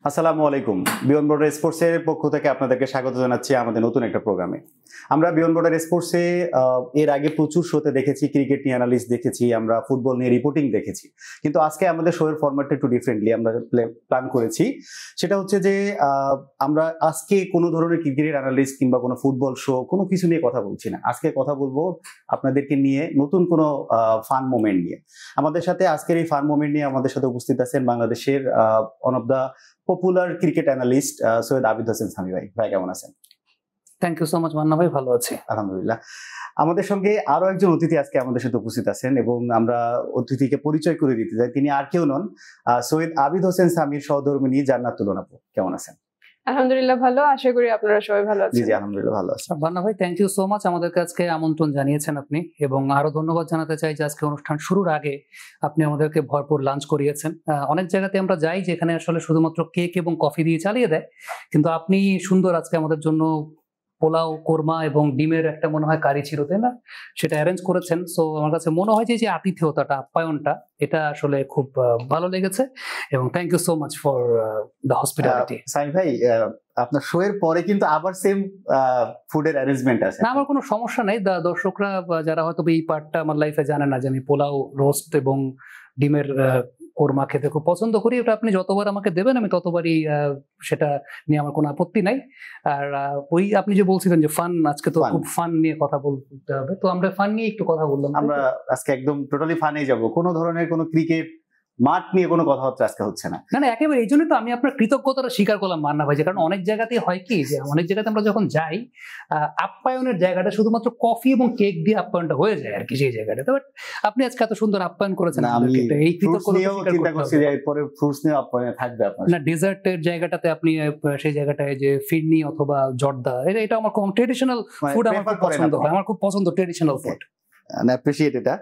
আসসালামু আলাইকুম। Beyond border স্পোর্টসের পক্ষ থেকে আপনাদেরকে স্বাগত জানাচ্ছি আমাদের নতুন একটা প্রোগ্রামে। আমরা বিয়ন্ড বর্ডার স্পোর্টসে এর আগে প্রচুর শোতে দেখেছি, ক্রিকেট নিয়ে অ্যানালিস্ট দেখেছি, আমরা ফুটবল নিয়ে রিপোর্টিং দেখেছি। কিন্তু আজকে আমাদের শোয়ের ফরম্যাটটা একটু ডিফারেন্টলি আমরা প্ল্যান করেছি। সেটা হচ্ছে যে আমরা আজকে কোনো ধরনের ক্রিকেটের অ্যানালিস্ট কিংবা কোনো ফুটবল শো কোনো কিছু নিয়ে কথা বলছি না। আজকে কথা বলবো আপনাদেরকে নিয়ে নতুন কোনো ফান মোমেন্ট নিয়ে। আমাদের সাথে আজকের এই ফান মোমেন্ট নিয়ে আমাদের সাথে উপস্থিত আছেন বাংলাদেশের one of the popular cricket analyst Syed Abid Hossain Sami ভাই। ভাই কেমন আছেন? Thank you so much Manna ভাই, ভালো আছি আলহামদুলিল্লাহ। আমাদের সঙ্গে আরো একজন অতিথি আজকে আমাদের সাথে উপস্থিত আছেন এবং আমরা অতিথিকে পরিচয় করে দিতে চাই। তিনি আর কেউ নন, সৈয়দ আবিদ হোসেন সামির সহধর্মিণী জান্নাতুল আপু। কেমন আছেন? আলহামদুলিল্লাহ ভালো, আশা করি আপনারা সবাই ভালো আছেন। জি আলহামদুলিল্লাহ ভালো আছি। মান্না ভাই, থ্যাংক ইউ সো মাচ আমাদেরকে আজকে আমন্ত্রণ জানিয়েছেন আপনি, এবং আরো ধন্যবাদ জানাতে চাই যে আজকে অনুষ্ঠান শুরুর আগে আপনি আমাদেরকে ভরপুর লাঞ্চ করিয়েছেন। অনেক জায়গাতে আমরা যাই যেখানে আসলে শুধুমাত্র কেক এবং কফি দিয়ে চালিয়ে দেয়, কিন্তু আপনি সুন্দর আজকে আমাদের জন্য পোলাও, কোরমা এবং ডিমের একটা মনে হয় কারি ছিল, তাই না? সেটা অ্যারেঞ্জ করেছেন। সো আমার কাছে মনে হয় যে আতিথেয়তাটা, আপ্যায়নটা, এটা আসলে খুব ভালো লেগেছে, এবং thank you so much for the hospitality. Sami ভাই, আপনার শো এর পরে কিন্তু আবার সেম ফুডের অ্যারেঞ্জমেন্ট আছে না, আমার কোনো সমস্যা নেই। দর্শকরা যারা হয়তো এই পার্টটা আমার লাইফে জানে না যে আমি পোলাও, রোস্ট এবং ডিমের কোরমা খেতে খুব পছন্দ করি, ওটা আপনি যতবার আমাকে দেবেন আমি ততবারই সেটা নিয়ে আমার কোনো আপত্তি নাই। আর ওই আপনি যে বলছিলেন যে ফান, আজকে তো খুব ফান নিয়ে কথা বলতে হবে, তো আমরা ফান নিয়ে একটু কথা বললাম। আমরা আজকে একদম টোটালি ফানেই যাব, কোনো ধরনের কোনো ক্রিকেট মাঠ নিয়ে কোনো কথাবার্তা আজকে হচ্ছে না। না, একেবারে। এই জন্যই তো আমি আপনার কৃতজ্ঞতাটা স্বীকার করলাম মান্না ভাই, কারণ অনেক জায়গাতেই হয় কি যে অনেক জায়গাতে আমরা যখন যাই আপ্যায়নের জায়গাটা শুধুমাত্র কফি এবং কেক দিয়ে আপ্যায়নটা হয়ে যায় আর কি সেই জায়গাটা। বাট আপনি আজকে এত সুন্দর আপ্যায়ন করেছেন, এই চিন্তা করছি যে এরপরে ফ্রুটস নিয়ে আপ্যায়ন থাকবে আপনার। না, ডেজার্টের জায়গাটাতে আপনি সেই জায়গাটায় যে ফিরনি অথবা জর্দা, এটা আমার খুব ট্রেডিশনাল ফুড, আমার খুব পছন্দ হয়, আমার খুব পছন্দ ট্রেডিশনাল ফুড। অ্যাপ্রিশিয়েট এটা।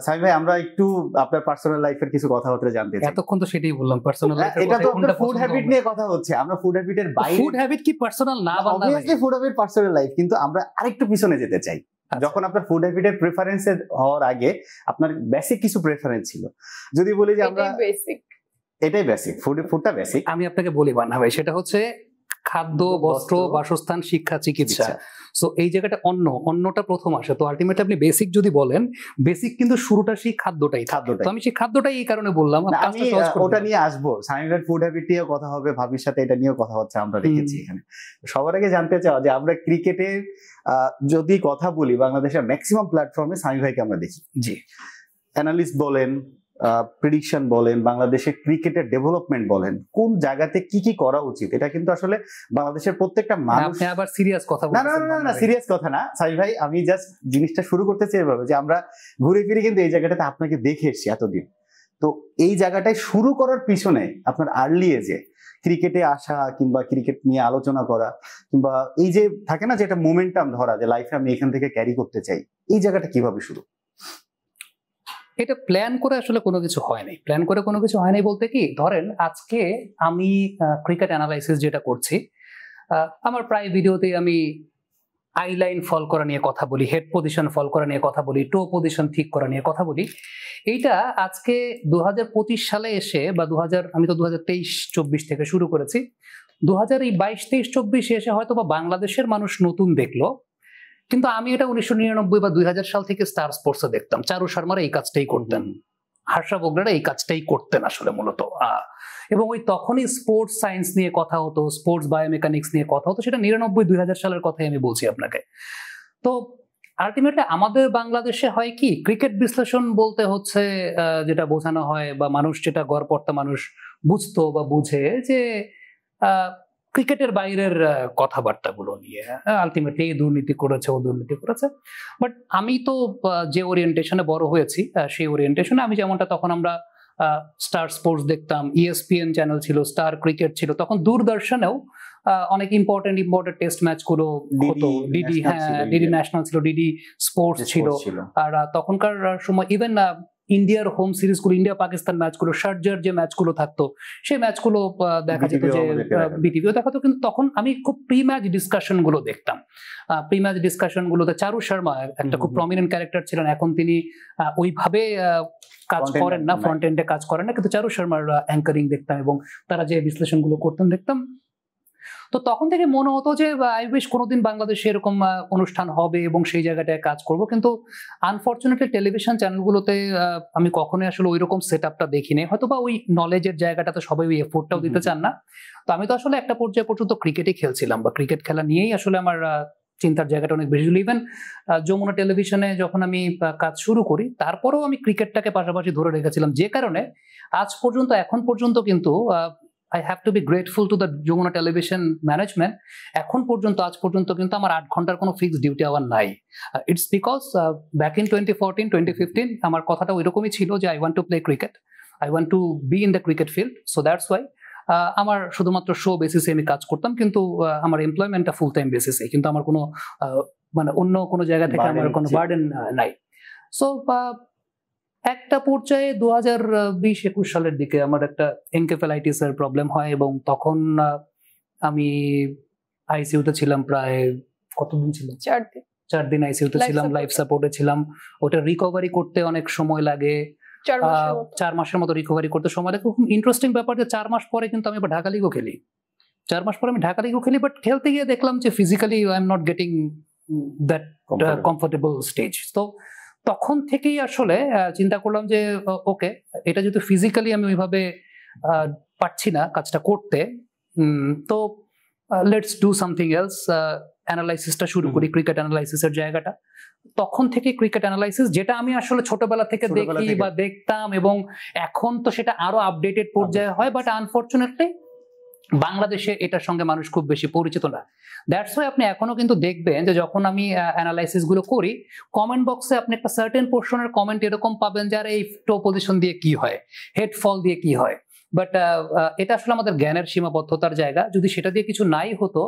সামি ভাই, আমরা একটু আপনার পার্সোনাল লাইফের কিছু কথাবার্তা জানতে চাই। এতক্ষণ তো সেটাই বললাম, পার্সোনাল লাইফ। এটা তো আপনার ফুড হ্যাবিট নিয়ে কথা হচ্ছে, আমরা ফুড হ্যাবিটের বাইরে। ফুড হ্যাবিট কি পার্সোনাল না? Obviously food habit personal life, কিন্তু আমরা আরেকটু পিছনে যেতে চাই। যখন আপনার ফুড হ্যাবিটের প্রেফারেন্স হওয়ার আগে আপনার বেসিক কিছু প্রেফারেন্স ছিল, যদি বলি যে আমরা এটাই বেসিক ফুডটা বেসিক। আমি আপনাকে বলি মান্না ভাই, সেটা হচ্ছে খাদ্য, বস্ত্র, বাসস্থান, শিক্ষা, চিকিৎসা। সো এই জায়গাটা অন্যটা প্রথম আসে। তো আলটিমেটলি আপনি বেসিক যদি বলেন, বেসিক কিন্তু শুরুটা সেই খাদ্যটাই। তো আমি সেই খাদ্যটাই এই কারণে বললাম, আমি ওটা নিয়ে আসবো। সামিমের ফুড হ্যাবিট নিয়েও কথা হবে, ভাবির সাথে এটা নিয়েও কথা হচ্ছে, আমরা রেখেছি এখানে। সবার আগে জানতে চাও যে আমরা ক্রিকেটের যদি কথা বলি, বাংলাদেশের ম্যাক্সিমাম প্ল্যাটফর্মে সামি ভাইকে আমরা দেখি। জি, অ্যানালিস্ট বলেন, প্রেডিকশন বলেন, বাংলাদেশের ক্রিকেটের ডেভেলপমেন্ট বলেন, কোন জায়গাতে কি কি করা উচিত, এটা কিন্তু আসলে বাংলাদেশের প্রত্যেকটা মানুষ। আবার সিরিয়াস কথা বলছেন? না, সিরিয়াস কথা না সামি ভাই, আমি জাস্ট জিনিসটা শুরু করতে চাই এভাবে যে আমরা ঘুরে ফিরে কিন্তু এই জায়গাটাতে আপনাকে দেখে এসেছি এতদিন। তো এই জায়গাটায় শুরু করার পিছনে আপনার আর্লি এজে ক্রিকেটে আসা কিংবা ক্রিকেট নিয়ে আলোচনা করা, কিংবা এই যে থাকে না যে একটা মোমেন্টাম ধরা যে লাইফে আমি এখান থেকে ক্যারি করতে চাই, এই জায়গাটা কিভাবে শুরু? এটা প্ল্যান করে আসলে কোনো কিছু হয় নাই। প্ল্যান করে কোনো কিছু হয় নাই বলতে কি, ধরেন আজকে আমি ক্রিকেট অ্যানালাইসিস যেটা করছি, আমার প্রায় ভিডিওতেই আমি আই লাইন ফল করা নিয়ে কথা বলি, হেড পজিশন ফল করা নিয়ে কথা বলি, টো পজিশন ঠিক করা নিয়ে কথা বলি। এইটা আজকে 2025 সালে এসে বা আমি তো 2023-24 থেকে শুরু করেছি, 2022-23-24 এসে হয়তো বা বাংলাদেশের মানুষ নতুন দেখলো, কিন্তু আমি এটা 1999 বা 2000 সাল থেকে স্টার স্পোর্টসে দেখতাম। চারু শর্মারা এই কাজটাই করতেন, হর্ষা বগলারা এই কাজটাই করতেন আসলে মূলত। এবং ওই তখনই স্পোর্টস সায়েন্স নিয়ে কথা হতো, স্পোর্টস বায়োমেকানিক্স নিয়ে কথা হতো, সেটা 99-2000 সালের কথাই আমি বলছি আপনাকে। তো আলটিমেটলি আমাদের বাংলাদেশে হয় কি, ক্রিকেট বিশ্লেষণ বলতে হচ্ছে যেটা বোঝানো হয় বা মানুষ যেটা গড়পড়তা মানুষ বুঝতো বা বুঝে যে ক্রিকেটের বাইরের কথাবার্তাগুলো নিয়ে, আলটিমেটলি এই দুর্নীতি করেছে, ও দুর্নীতি করেছে। বাট আমি তো যে ওরিয়েন্টেশনে বড় হয়েছি, সেই ওরিয়েন্টেশনে আমি যেমনটা, তখন আমরা স্টার স্পোর্টস দেখতাম, ESPN চ্যানেল ছিল, স্টার ক্রিকেট ছিল, তখন দূরদর্শনেও অনেক ইম্পর্টেন্ট টেস্ট ম্যাচ গুলো হতো। ডিডি ন্যাশনাল ছিল, ডিডি স্পোর্টস ছিল। আর তখনকার সময় ইভেন ইন্ডিয়ার হোম সিরিজগুলো, ইন্ডিয়া পাকিস্তান ম্যাচগুলো, শারজার যে ম্যাচগুলো থাকতো সেই ম্যাচগুলো দেখা যেত, যে বিটিভিও দেখাতো। কিন্তু তখন আমি খুব প্রি ম্যাচ ডিসকাশন গুলো দেখতাম। প্রি ম্যাচ ডিসকাশন গুলোতে চারু শর্মা একটা খুব প্রমিনেন্ট ক্যারেক্টার ছিলেন। এখন তিনি ওইভাবে কাজ করেন না, ফ্রন্ট এন্ডে কাজ করেন না, কিন্তু চারু শর্মার অ্যাঙ্কারিং দেখতাম এবং তারা যে বিশ্লেষণগুলো করতেন দেখতাম। তো তখন থেকে মনে হতো যে আই উইশ কোনোদিন বাংলাদেশে এরকম অনুষ্ঠান হবে এবং সেই জায়গাটায় কাজ করব। কিন্তু আনফরচুনেটলি টেলিভিশন চ্যানেলগুলোতে আমি কখনোই আসলে ওই রকম সেট আপটা দেখিনি, হয়তো বা ওই নলেজের জায়গাটাতে সবাই ওই এফোর্টটাও দিতে চান না। তো আমি তো আসলে একটা পর্যায়ে পর্যন্ত ক্রিকেটই খেলছিলাম, বা ক্রিকেট খেলা নিয়েই আসলে আমার চিন্তার জায়গাটা অনেক বেশি। ইভেন যমুনা টেলিভিশনে যখন আমি কাজ শুরু করি, তারপরেও আমি ক্রিকেটটাকে পাশাপাশি ধরে রেখেছিলাম, যে কারণে আজ পর্যন্ত, এখন পর্যন্ত কিন্তু I have to be grateful to the Jamuna television management. এখন পর্যন্ত, আজ পর্যন্ত কিন্তু আমার 8 ঘন্টার কোনো ফিক্সড ডিউটি আওয়ার নাই। ইটস বিকজ ব্যাক ইন 2014, 2015 আমার কথাটা ওইরকমই ছিল যে I want to play cricket, I want to be in the cricket field. So that's why আমার শুধুমাত্র শো বেসিসে আমি কাজ করতাম, কিন্তু আমার এমপ্লয়মেন্টটা ফুল টাইম বেসিসে, কিন্তু আমার কোনো মানে অন্য কোনো জায়গা থেকে আমার কোনো বার্ডেন নাই। সো একটা পর্যায়ে 2020-21 সালের দিকে আমার একটা এনকেফেলাইটিসের প্রবলেম হয়, এবং তখন আমি আইসিইউতে ছিলাম প্রায় কতদিন ছিলাম, 4 দিন আইসিইউতে ছিলাম, লাইফ সাপোর্টে ছিলাম। ওটা রিকভারি করতে অনেক সময় লাগে, 4 মাসের মতো রিকভারি করতে সময় লাগে। খুব ইন্টারেস্টিং ব্যাপার যে 4 মাস পরে কিন্তু আমি আবার ঢাকা লিগও খেলি। 4 মাস পরে আমি ঢাকা লিগও খেলি, বাট খেলতে গিয়ে দেখলাম যে physically I am not getting that comfortable stage. তো তখন থেকেই আসলে চিন্তা করলাম যে ওকে, এটা যেহেতু ফিজিক্যালি আমি ওইভাবে পারছি না কাজটা করতে, তো লেটস ডু সামথিং এলস। অ্যানালাইসিসটা শুরু করি, ক্রিকেট অ্যানালাইসিসের জায়গাটা। তখন থেকে ক্রিকেট অ্যানালাইসিস, যেটা আমি আসলে ছোটবেলা থেকে দেখি বা দেখতাম, এবং এখন তো সেটা আরো আপডেটেড পর্যায়ে হয়, বাট আনফরচুনেটলি বাংলাদেশে এটার সঙ্গে মানুষ খুব বেশি পরিচিত না। দ্যাটস ওয়াই আপনি এখনো কিন্তু দেখবেন যে যখন আমি অ্যানালাইসিস গুলো করি, কমেন্ট বক্সে আপনি একটা সার্টেন পোর্শনের কমেন্ট এরকম পাবেন যারা এই টো পজিশন দিয়ে কি হয়, হেড ফল দিয়ে কি হয়। বাট এটা আসলে আমাদের জ্ঞানের সীমাবদ্ধতার জায়গা। যদি সেটা দিয়ে কিছু নাই হতো,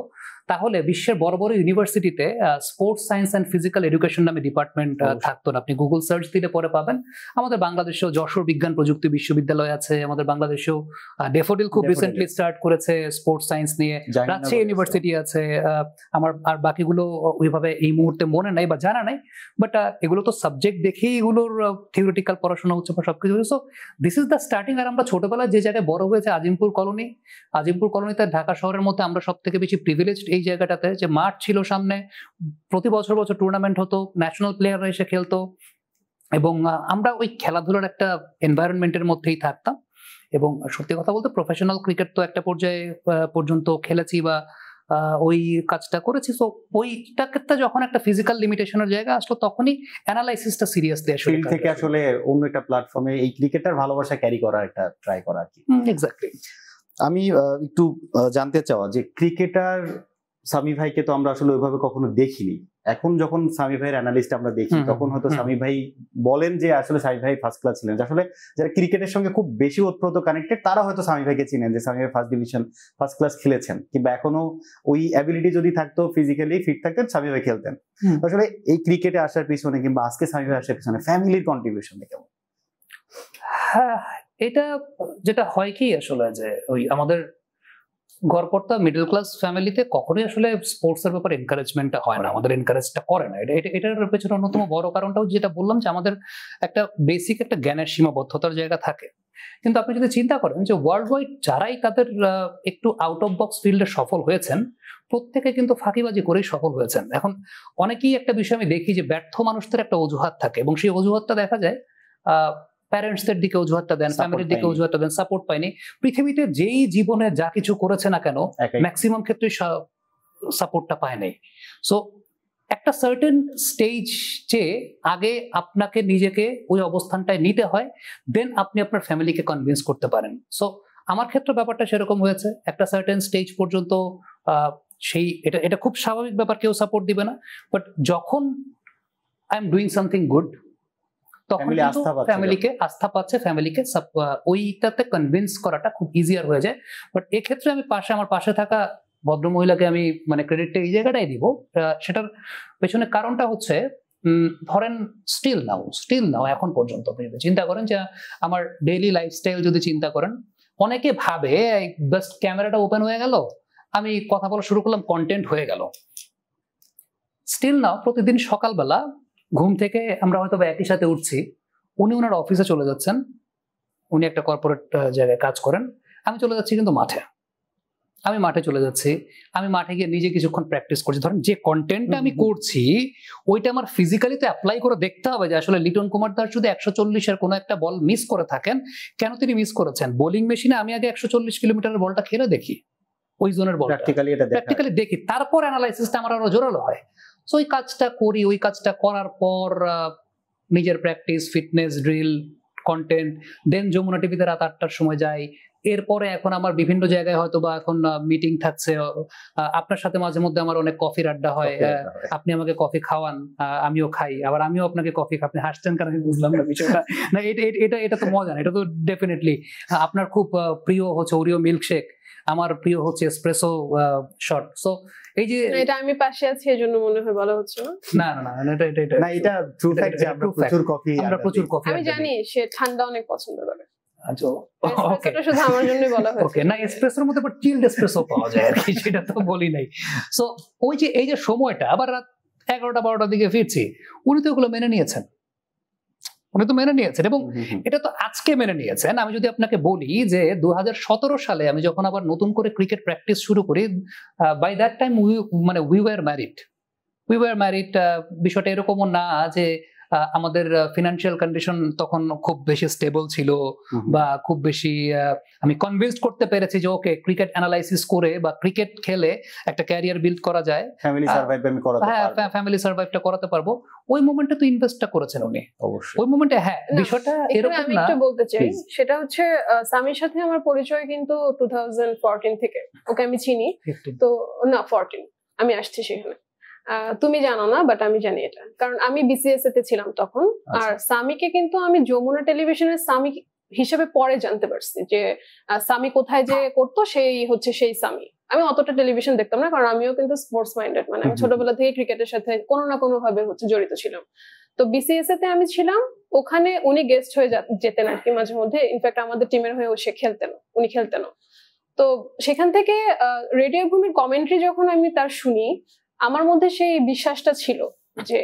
তাহলে বিশ্বের বড় বড় ইউনিভার্সিটিতে sports science and physical education নামে ডিপার্টমেন্ট থাকতো না। আপনি গুগল সার্চ দিলে পরে পাবেন। আমাদের বাংলাদেশেও যশোর বিজ্ঞান প্রযুক্তি বিশ্ববিদ্যালয় আছে, আমাদের বাংলাদেশেও ডেফোডিল খুব রিসেন্টলি স্টার্ট করেছে স্পোর্টস সায়েন্স নিয়ে, রাজশাহী ইউনিভার্সিটি আছে। আমার আর বাকিগুলো ওইভাবে এই মুহূর্তে মনে নাই বা জানা নাই, বাট এগুলো তো সাবজেক্ট দেখেই এগুলোর থিওরিটিক্যাল পড়াশোনা হচ্ছে বা সবকিছু। So this is the starting. আর আমরা ছোটবেলায় যে জায়গায় বড় হয়েছে, আজিমপুর কলোনিতে ঢাকা শহরের মধ্যে আমরা সব থেকে বেশি প্রিভিলেজড এই জায়গাটাতে, যে মাঠ ছিল সামনে, প্রতি বছর টুর্নামেন্ট হতো, ন্যাশনাল প্লেয়াররা এসে খেলতো, এবং আমরা ওই খেলাধুলার একটা এনভায়রনমেন্টের মধ্যেই থাকতাম। এবং সত্যি কথা বলতে প্রফেশনাল ক্রিকেট তো একটা পর্যায়ে পর্যন্ত খেলেছি বা ওই কাজটা করেছি। তো ওইটাকে যখন একটা ফিজিক্যাল লিমিটেশনের জায়গা আসলো, তখনই অ্যানালাইসিসটা সিরিয়াসলি আসলে থেকে আসলে অন্য একটা প্ল্যাটফর্মে এই ক্রিকেটার ভালোবাসা ক্যারি করার একটা ট্রাই করা আর কি। এক্স্যাক্টলি। আমি একটু জানতে চাওয়া যে ক্রিকেটার সামি ভাইকে তো আমরা আসলে ওইভাবে কখনো দেখিনি। এখন যখন সামি ভাইয়ের অ্যানালিস্ট আমরা দেখি, তখন হয়তো সামি ভাই বলেন যে আসলে সামি ভাই ফার্স্ট ক্লাস ছিলেন। আসলে যারা ক্রিকেটের সঙ্গে খুব বেশি ওতপ্রোত কানেক্টেড, তারা হয়তো সামি ভাইকে চিনেন যে সামি ভাই ফার্স্ট ডিভিশন, ফার্স্ট ক্লাস খেলেছেন, কিংবা এখনো ওই অ্যাবিলিটি যদি থাকতো, ফিজিক্যালি ফিট থাকতেন, সামি ভাই খেলতেন। আসলে এই ক্রিকেটে আসার পিছনে কিংবা আজকে সামি ভাই আসার পিছনে ফ্যামিলির কন্ট্রিবিউশন কেমন? হ্যাঁ, এটা যেটা হয় কি আসলে, যে ওই আমাদের গড়পড়তা মিডল ক্লাস ফ্যামিলিতে কখনোই আসলে স্পোর্টসের ব্যাপারে এনকারেজমেন্টটা হয় না, আমাদের এনকারেজটা করে না। এটার পেছনে অন্যতম বড় কারণটাও যেটা বললাম, যে আমাদের একটা বেসিক একটা জ্ঞানের সীমাবদ্ধতার জায়গা থাকে। কিন্তু আপনি যদি চিন্তা করেন যে ওয়ার্ল্ড ওয়াইড যারাই তাদের একটু আউট অফ বক্স ফিল্ডে সফল হয়েছেন, প্রত্যেকে কিন্তু ফাঁকিবাজি করেই সফল হয়েছেন। এখন অনেকেই একটা বিষয় আমি দেখি যে ব্যর্থ মানুষদের একটা অজুহাত থাকে, এবং সেই অজুহাতটা দেখা যায় প্যারেন্টসদের দিকে অজুহাতটা দেন, ফ্যামিলির দিকে অজুহাতটা দেন, সাপোর্ট পাইনি। পৃথিবীতে যেই জীবনে যা কিছু করেছে না কেন, ম্যাক্সিমাম ক্ষেত্রে সাপোর্টটা পায় নাই। সো একটা সার্টেন স্টেজ চেয়ে আগে আপনাকে নিজেকে ওই অবস্থানটায় নিতে হয়, দেন আপনি আপনার ফ্যামিলিকে কনভিন্স করতে পারেন। সো আমার ক্ষেত্রে ব্যাপারটা সেরকম হয়েছে। একটা সার্টেন স্টেজ পর্যন্ত সেই এটা খুব স্বাভাবিক ব্যাপার, কেউ সাপোর্ট দিবে না। বাট যখন I am doing something good, তখন ফ্যামিলিকে আস্থা পাচ্ছে, ফ্যামিলিকে ওইটাতে কনভিন্স করাটা খুব ইজিয়ার হয়ে যায়। বাট এক্ষেত্রে আমি আমার পাশে থাকা ভদ্রমহিলাকে আমি মানে ক্রেডিটটা এই জায়গাটাই দিব। সেটার পেছনে কারণটা হচ্ছে, ধরেন স্টিল নাও এখন পর্যন্ত আপনি যদি চিন্তা করেন যে আমার ডেইলি লাইফস্টাইল যদি চিন্তা করেন, অনেকে ভাবে জাস্ট ক্যামেরাটা ওপেন হয়ে গেল, আমি কথা বলা শুরু করলাম, কন্টেন্ট হয়ে গেল। স্টিল নাও প্রতিদিন সকালবেলা ঘুম থেকে আমরা হয়তো একই সাথে উঠছি, উনি ওনার অফিসে চলে যাচ্ছেন, উনি একটা কর্পোরেট জায়গায় কাজ করেন, আমি চলে যাচ্ছি কিন্তু মাঠে, আমি মাঠে চলে যাচ্ছি, আমি মাঠে গিয়ে নিজে কিছুক্ষণ প্র্যাকটিস করছি। ধরেন যে কন্টেন্টটা আমি করছি ওইটা আমার ফিজিক্যালি তো অ্যাপ্লাই করে দেখতে হবে যে আসলে লিটন কুমার দাস যদি 140-এর কোনো একটা বল মিস করে থাকেন, কেন তিনি মিস করেছেন। বোলিং মেশিনে আমি আগে 140 কিলোমিটারের বলটা খেলে দেখি, ওই জোনের বল প্র্যাকটিক্যালি দেখি, তারপর অ্যানালাইসিসটা আমার আরো জোরালো হয়। সো ওই কাজটা করি, ওই কাজটা করার পর নিজের প্র্যাকটিস, ফিটনেস ড্রিল, কন্টেন্ট, দেন যমুনা টিভিতে রাত 8টার সময় যাই। এরপরে এখন আমার বিভিন্ন জায়গায় হয়তো বা এখন মিটিং থাকছে, আপনার সাথে মাঝে মধ্যে আমার অনেক কফির আড্ডা হয়, আপনি আমাকে কফি খাওয়ান, আমিও খাই, আবার আমিও আপনাকে কফি। আপনি হাসছেন কারণ আমি বুঝলাম না বিষয়টা। না, এটা তো মজা না, এটা তো ডেফিনেটলি। আপনার খুব প্রিয় হচ্ছে ওরিও মিল্কশেক, আমার প্রিয় হচ্ছে এসপ্রেসো শট। সো এই যে এটা আমি পাশে আছি এজন্য মনে হয় বলা হচ্ছে না না না, এটা ট্রু ফ্যাক্ট যে আমরা প্রচুর কফি আমি জানি সে ঠান্ডা অনেক পছন্দ করে। আচ্ছা, ওকে, এটা শুধু আমার জন্যই বলা হয়েছে। ওকে, না এসপ্রেসোর মধ্যে আবার চিলড এসপ্রেসো পাওয়া যায় আর কি, সেটা তো বলি নাই। সো ওই যে এই যে সময়টা আবার রাত 11টা-12টার দিকে ফিরছি, উনি তো ওগুলো মেনে নিয়েছেন, এবং এটা তো আজকে মেনে নিয়েছেন। আমি যদি আপনাকে বলি যে 2017 সালে আমি যখন আবার নতুন করে ক্রিকেট প্র্যাকটিস শুরু করি, by that time we were married. বিষয়টা এরকমও না যে আমাদের ফিনান্সিয়াল কন্ডিশন তখন খুব বেশি স্টেবল ছিল বা খুব বেশি আমি কনভিন্স করতে পেরেছি যে ওকে ক্রিকেট অ্যানালাইসিস করে বা ক্রিকেট খেলে একটা ক্যারিয়ার বিল্ড করা যায়, ফ্যামিলি সার্ভাইভটা করাতে পারবো। ওই মোমেন্টে তো ইনভেস্টটা করেছেন উনি অবশ্যই, ওই মোমেন্টে। হ্যাঁ, বিষয়টা এরকম আমি একটু বলতে চাই, সেটা হচ্ছে সামির সাথে আমার পরিচয় কিন্তু 2014 থেকে, ওকে আমি চিনি তো না 14 আমি আসছি সেখানে, তুমি জানো না বাট আমি জানি এটা, কারণ আমি বিসিএস তে ছিলাম তখন। আর সামিকে কিন্তু আমি যমুনা টেলিভিশনের সামি হিসেবে পরে জানতে পারছি, যে সামি কোথায় যে করতো সেই হচ্ছে সেই সামি। আমি অতটা টেলিভিশন দেখতাম না, কারণ আমিও কিন্তু স্পোর্টস মাইন্ডেড, মানে আমি ছোটবেলা থেকে ক্রিকেটের সাথে কোনো না কোনো ভাবে হচ্ছে জড়িত ছিলাম। তো বিসিএস তে আমি ছিলাম, ওখানে উনি গেস্ট হয়ে যেতেন আর কি মাঝে মধ্যে, ইনফ্যাক্ট আমাদের টিমের হয়ে উনি খেলতেন। তো সেখান থেকে রেডিও ভূমির কমেন্ট্রি যখন আমি তার শুনি, আমার মধ্যে সেই বিশ্বাসটা ছিল যে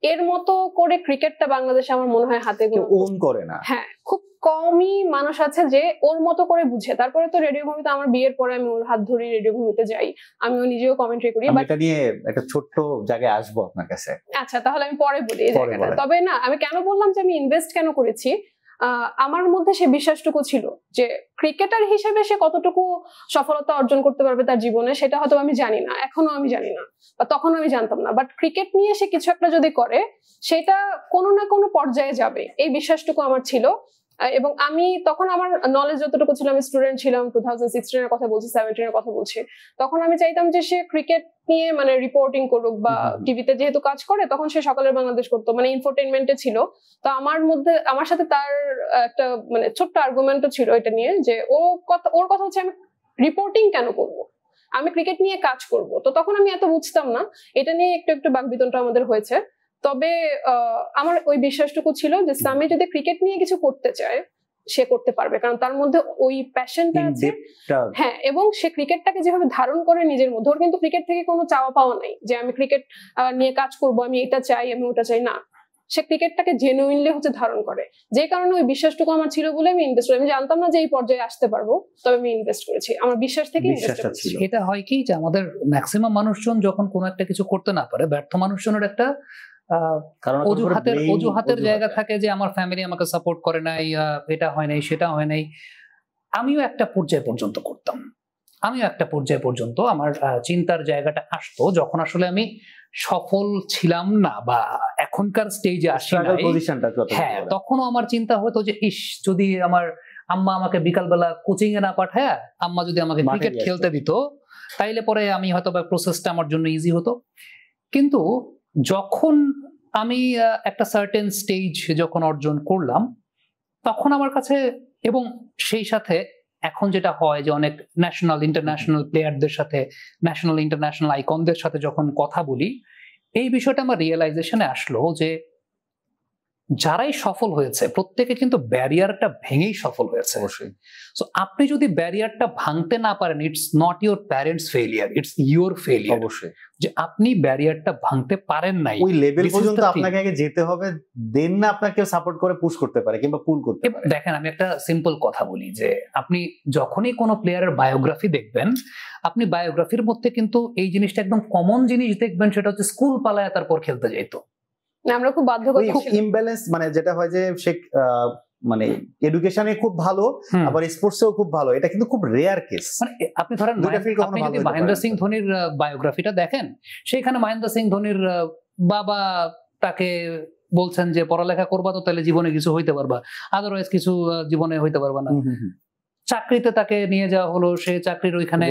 এর মতো করে ক্রিকেটটা বাংলাদেশে আমার মনে হয় হাতে ওন করে না। হ্যাঁ, খুব কমই মানুষ আছে যে ওর মতো করে বুঝে। তারপরে তো রেডিও ভূমিতে আমার বিয়ের পরে আমি ওর হাত ধরে রেডিও ভূমিতে যাই, আমিও নিজেও কমেন্ট্রি করি। এটা নিয়ে একটা ছোট্ট জায়গায় আসবো আপনার কাছে। আচ্ছা, তাহলে আমি পরে বলি এই জায়গাটা। তবে না, আমি কেন বললাম যে আমি ইনভেস্ট কেন করেছি, আমার মধ্যে সে বিশ্বাসটুকু ছিল যে ক্রিকেটার হিসেবে সে কতটুকু সফলতা অর্জন করতে পারবে তার জীবনে, সেটা হয়তো আমি জানি না, এখনো আমি জানি না, বা তখন আমি জানতাম না। বাট ক্রিকেট নিয়ে সে কিছু একটা যদি করে, সেটা কোনো না কোনো পর্যায়ে যাবে, এই বিশ্বাসটুকু আমার ছিল। এবং আমি তখন আমার নলেজ যতটুকু ছিল, আমি স্টুডেন্ট ছিলাম, 2016 এর কথা বলছি, 17 এর কথা বলছি, তখন আমি চাইতাম যে সে ক্রিকেট নিয়ে মানে রিপোর্টিং করুক, বা টিভিতে যেহেতু কাজ করে, তখন সে সকালের বাংলাদেশ করতো, মানে ইনফোটেইনমেন্টে ছিল। তো আমার সাথে তার একটা মানে ছোট্ট আর্গুমেন্টও ছিল এটা নিয়ে, যে ওর কথা হচ্ছে আমি রিপোর্টিং কেন করব, আমি ক্রিকেট নিয়ে কাজ করব। তো তখন আমি এত বুঝতাম না, এটা নিয়ে একটু একটু বাকবিতণ্ডা আমাদের হয়েছে। তবে আমার ওই বিশ্বাসটুকু ছিল যে সামি যদি ক্রিকেট নিয়ে কিছু করতে চায়, সে করতে পারবে, কারণ তার মধ্যে ওই প্যাশনটা আছে। হ্যাঁ, এবং সে ক্রিকেটটাকে যেভাবে ধারণ করে নিজের মধ্যে, ওর কিন্তু ক্রিকেট থেকে কোনো চাওয়া পাওয়া নাই যে আমি ক্রিকেট নিয়ে কাজ করব, আমি এটা চাই, আমি ওটা চাই না। সে ক্রিকেটটাকে জেনুইনলি হচ্ছে ধারণ করে, যে কারণে ওই বিশ্বাসটুকু আমার ছিল বলে আমি ইনভেস্ট করি। আমি জানতাম না যে এই পর্যায়ে আসতে পারবো, তবে আমি ইনভেস্ট করেছি, আমার বিশ্বাস থেকে ইনভেস্ট করেছি। এটা হয় কি যে আমাদের ম্যাক্সিমাম মানুষজন যখন কোনো একটা কিছু করতে না পারে, ব্যর্থ মানুষজনের একটা অজুহাতের জায়গা থাকে যে আমার ফ্যামিলি আমাকে সাপোর্ট করে নাই, এটা হয় নাই, সেটা হয় নাই। আমিও একটা পর্যায় পর্যন্ত আমার চিন্তার জায়গাটা আসতো যখন আসলে আমি সফল ছিলাম না বা এখনকার স্টেজে আসি নাই। হ্যাঁ, তখনও আমার চিন্তা হতো যে ইস, যদি আমার আম্মা আমাকে বিকালবেলা কোচিং এ না পাঠায়, আম্মা যদি আমাকে ক্রিকেট খেলতে দিত, তাইলে পরে আমি হয়তো বা প্রসেসটা আমার জন্য ইজি হতো। কিন্তু যখন আমি একটা সার্টেন স্টেজ যখন অর্জন করলাম, তখন আমার কাছে, এবং সেই সাথে এখন যেটা হয় যে অনেক ন্যাশনাল ইন্টারন্যাশনাল প্লেয়ারদের সাথে, ন্যাশনাল ইন্টারন্যাশনাল আইকনদের সাথে যখন কথা বলি, এই বিষয়টা আমার রিয়েলাইজেশনে আসলো যে যারাই সফল হয়েছে প্রত্যেকে কিন্তু ব্যারিয়ারটা ভেঙেই সফল হয়েছে। অবশ্যই। সো আপনি যদি ব্যারিয়ারটা ভাঙতে না পারেন, it's not your parents failure, it's your failure. অবশ্যই, যে আপনি ব্যারিয়ারটা ভাঙতে পারেন নাই, ওই লেভেল পর্যন্ত আপনাকে আগে যেতে হবে, দেন না আপনাকে সাপোর্ট করে পুশ করতে পারে কিংবা পুল করতে পারে। দেখেন আমি একটা সিম্পল কথা বলি যে আপনি যখনই কোনো প্লেয়ারের বায়োগ্রাফি দেখবেন, আপনি বায়োগ্রাফির মধ্যে কিন্তু এই জিনিসটা একদম কমন জিনিস দেখবেন, সেটা হচ্ছে স্কুল পালায় তারপর খেলতে যাইতো। আমরা খুব বাধ্যকতা খুব ইমব্যালেন্স, মানে যেটা হয় যে সে মানে এডুকেশনে খুব ভালো আবার স্পোর্টসেও খুব ভালো, এটা কিন্তু খুব রেয়ার কেস। মানে আপনি ধরেন আপনি যদি মহেন্দ্র সিং ধোনির বায়োগ্রাফিটা দেখেন, সেখানে মহেন্দ্র সিং ধোনির বাবা তাকে বলছেন যে পড়ালেখা করবা তো তাহলে জীবনে কিছু হইতে পারবা, আদারওয়াইজ কিছু জীবনে হইতে পারবা না। চাকরিতে তাকে নিয়ে যাওয়া হলো, সে চাকরির ওইখানে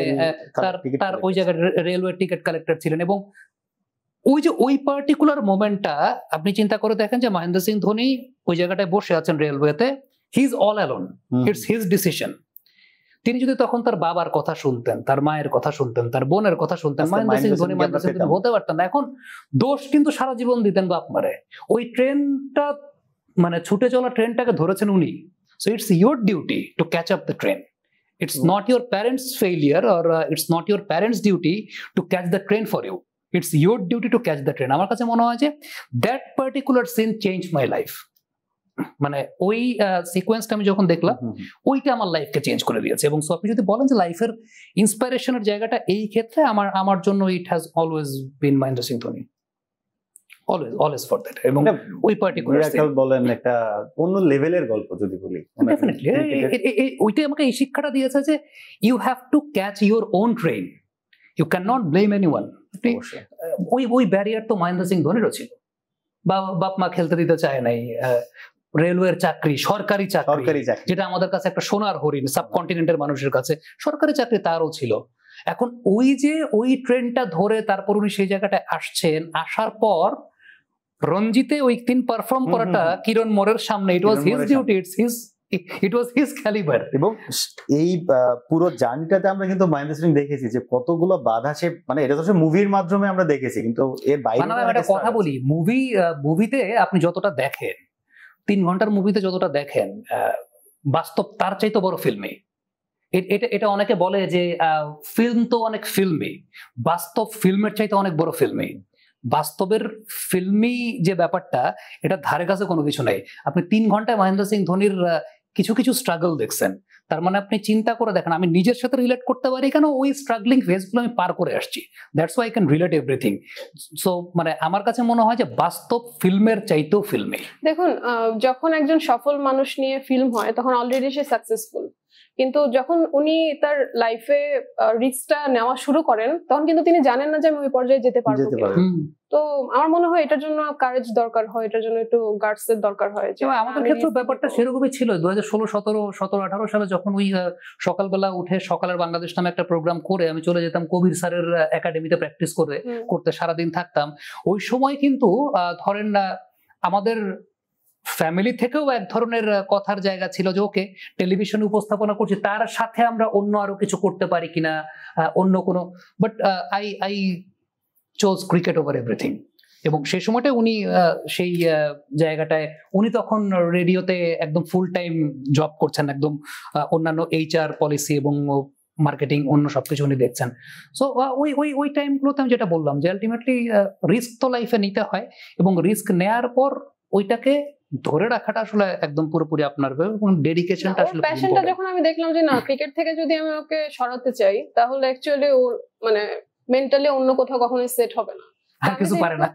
তার ওই জায়গায় রেলওয়ে টিকিট কালেক্টর ছিলেন। এবং ওই যে ওই পার্টিকুলার মোমেন্টটা আপনি চিন্তা করে দেখেন যে মহেন্দ্র সিং ধোনি ওই জায়গাটায় বসে আছেন রেলওয়েতে, he is all alone, it's his decision. তিনি যদি তখন তার বাবার কথা শুনতেন, তার মায়ের কথা শুনতেন, তার বোনের কথা শুনতেন, মহেন্দ্র সিং ধোনি হতে পারতেন না। এখন দোষ কিন্তু সারা জীবন দিতেন বাপ মারে। ওই ট্রেনটা মানে ছুটে চলা ট্রেনটাকে ধরেছেন উনি। So it's your duty to catch up the train. It's not your parents' failure or it's not your parents' duty to catch the train for you. It's your duty to catch the train. আমার কাছে মনে হয় যে that particular scene changed my life. মানে ওই সিকোয়েন্সটা আমি যখন দেখলাম, ওইটা আমার লাইফকে চেঞ্জ করে দিয়েছে। এবং সো আপনি যদি বলেন যে লাইফের ইন্সপিরেশনের জায়গাটা এই ক্ষেত্রে আমার জন্য it has always been Mahendra Singh Dhoni, always for that. এবং ওই পার্টিকুলার বলেন একটা অন্য লেভেলের গল্প যদি বলি, ডেফিনেটলি ওইটাই আমাকে এই শিক্ষাটা দিয়েছে যে you have to catch your own train, you can not blame anyone. ওই ব্যারিয়ার তো মহেন্দ্র সিং ধোনিরও ছিল। বাপ মা খেলতে দিতে চায় নাই, রেলওয়ের চাকরি, সরকারি চাকরি, যেটা আমাদের কাছে একটা সোনার হরিণ, সাবকন্টিনেন্টের মানুষের কাছে সরকারি চাকরি তারও ছিল। এখন ওই যে ওই ট্রেনটা ধরে তারপর উনি সেই জায়গাটায় আসছেন, আসার পর রঞ্জিতে ওই দিন পারফর্ম করাটা কিরণ মোরের সামনে, it was his duty, it was his calibre. এবং এই পুরো জার্নিটাতে আমরা কিন্তু মহেন্দ্র সিং দেখেছি যে কতগুলো বাধা সে, মানে এটা তো মুভির মাধ্যমে আমরা দেখেছি, কিন্তু এর বাইরে একটা কথা বলি, মুভিতে আপনি যতটা দেখেন, 3 ঘন্টার মুভিতে যতটা দেখেন, বাস্তব তার চাইতে বড় ফিল্মে। এটা অনেকে বলে যে ফিল্ম তো অনেক ফিল্মে, বাস্তব ফিল্মের চাইতে অনেক বড় ফিল্মে। বাস্তবের ফিল্মি যে ব্যাপারটা, এটা ধারে কাছে কোনো কিছু নাই। আপনি 3 ঘন্টায় মহেন্দ্র সিং ধোনির কিছু কিছু স্ট্রাগল দেখছেন, তার মানে আপনি চিন্তা করে দেখেন আমি নিজের সাথে রিলেট করতে পারি কেন, ওই স্ট্রাগলিং ফেজগুলো আমি পার করে আসছি, that's why I can relate everything. So মানে আমার কাছে মনে হয় যে বাস্তব ফিল্মের চাইতেও ফিল্মে। দেখুন, যখন একজন সফল মানুষ নিয়ে ফিল্ম হয় তখন অলরেডি সে সাকসেসফুল, কিন্তু যখন উনি তার লাইফে রিস্কটা নেওয়া শুরু করেন তখন কিন্তু তিনি জানেন না যে আমি ওই পর্যায়ে যেতে পারবো কিনা। তো আমার মনে হয় এটার জন্য কারেজ দরকার হয়, এটার জন্য একটু গাটস এর দরকার হয়। যে আমাদের ক্ষেত্রে ব্যাপারটা সেরকমই ছিল। 2016, 17, 18 সালে যখন ওই সকালবেলা উঠে সকালের বাংলাদেশ নামে একটা প্রোগ্রাম করে আমি চলে যেতাম কবির স্যারের একাডেমিতে প্র্যাকটিস করতে সারাদিন থাকতাম। ওই সময় কিন্তু ধরেন আমাদের ফ্যামিলি থেকেও এক ধরনের কথার জায়গা ছিল যে ওকে টেলিভিশনে উপস্থাপনা করছি, তার সাথে আমরা অন্য আরো কিছু করতে পারি কিনা, অন্য কোনো, but I chose cricket over everything. এবং সেই সময়টা উনি সেই জায়গাটায় উনি তখন রেডিওতে একদম ফুল টাইম জব করছেন, একদম অন্যান্য HR পলিসি এবং মার্কেটিং অন্য সবকিছু উনি দেখছেন। সো ওই টাইমগুলোতে আমি যেটা বললাম যে আলটিমেটলি রিস্ক তো লাইফে নিতে হয়, এবং রিস্ক নেয়ার পর ওইটাকে ধরে রাখাটা আসলে একদম পুরোপুরি আপনার ডেডিকেশনটা আসলে প্যাশনটা। যখন আমি দেখলাম যে না, ক্রিকেট থেকে যদি আমি ওকে সরাতে চাই তাহলে অ্যাকচুয়ালি ওর মানে মেন্টালি অন্য কোথাও কখনোই সেট হবে না, আর কিছু পারে না।